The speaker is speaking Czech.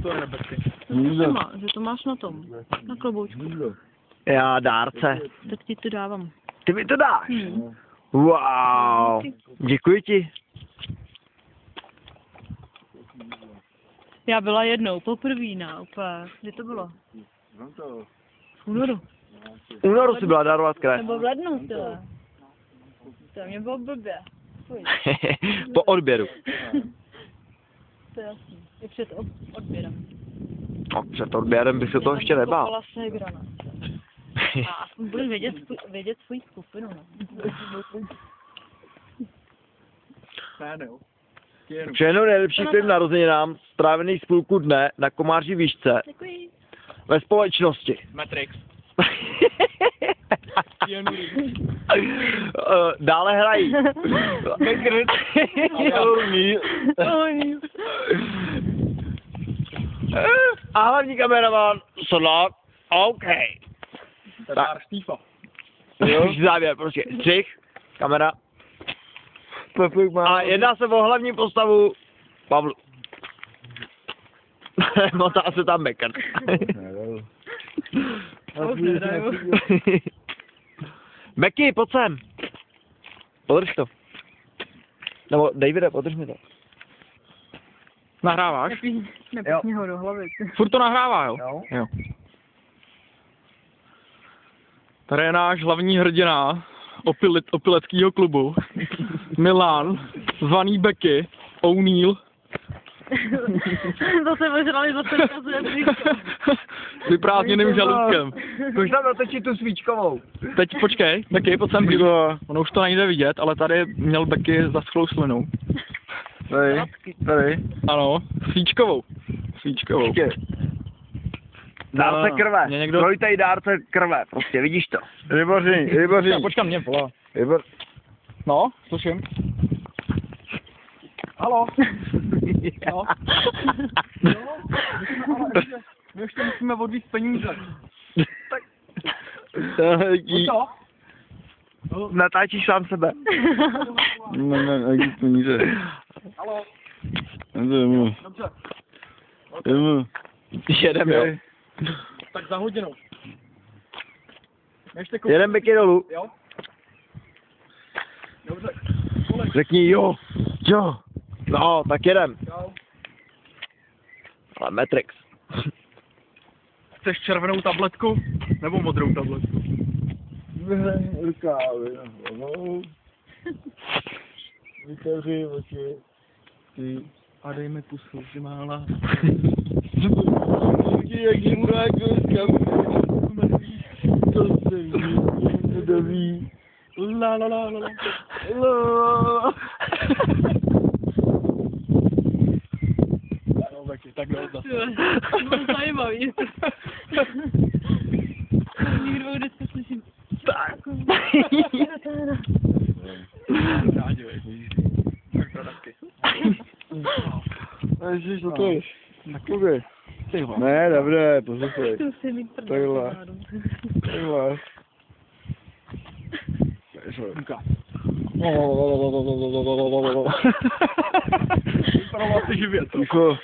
To je nebezpečné. Že to máš na tom, na kloboučku. Já dárce. Tak ti to dávám. Ty mi to dáš? Wow. Děkuji ti. Já byla jednou, poprvé na úplně. Kdy to bylo? V únoru. V únoru si byla darovat krev. Nebo v lednu, tyhle. To mě bylo blbě. Fuj. Po odběru. To je jasný. I před odběrem. No, před odběrem bych se toho ještě nebál. Kopala se granát. A aspoň budeš vědět svou skupinu, no. Ne, jo. Všechno nejlepší k tvým narozeninám, strávený z půlku dne na Komáři výšce. Děkuji. Ve společnosti. Matrix. Dále hrají. A hlavní kameraman Solák. OK. Tak. Stýfa. Závěr, prostě. Střih, kamera. A jedná se o hlavní postavu Pavlu. Motá se tam Mekr. Meky, pojď sem. Podrž to. Nebo Davide, podrž mi to. Nahráváš? Nepěkně ho do hlavy. Furt to nahrává, jo? Jo. Tady je náš hlavní hrdina opileckého klubu. Milan, zvaný Becky, O'Neill. Zase ožrali, zase ukazuje blízko. S vyprázdněným žaludkem. Už tam natočit tu svíčkovou. Teď počkej, Becky, pojď sem blíž. Ono už to nejde vidět, ale tady měl Becky zaschlou slinu. Tady. Ano, svíčkovou. Svíčkovou. Dárce krve. Mě někdo... Trojitej dárce krve, prostě, vidíš to. Já počkám, mě volá. No, slyším. Haló. No. My ještě musíme odvíct peníze. Tak. Co? Natáčíš sám sebe. Ne, jaký peníze. Haló. Dobře. Jedem, jo. Tak za hodinu. Jedem Beky dolů. Jo? Dobře. Řekni jo. Jo. No, tak jedem. Jo. Ale Matrix. Chceš červenou tabletku? Nebo modrou tabletku? Rukávy na hlavou. Vytevři oči. Ty. A dej mi pusu, že má lásku. Jaký mrák to se ví, nedoví. La la la la la. No, Beky, tak jdou zase. To bylo zajímavý. Nikdo vždycky slyším. Tak. Rádi, vej. Tak to taky. Ježiš, co to je? Takový. Ne, dobré, poslouchej. To musí mít prdel. Takhle. Luka. Vypadalo asi živě, to. Ticho.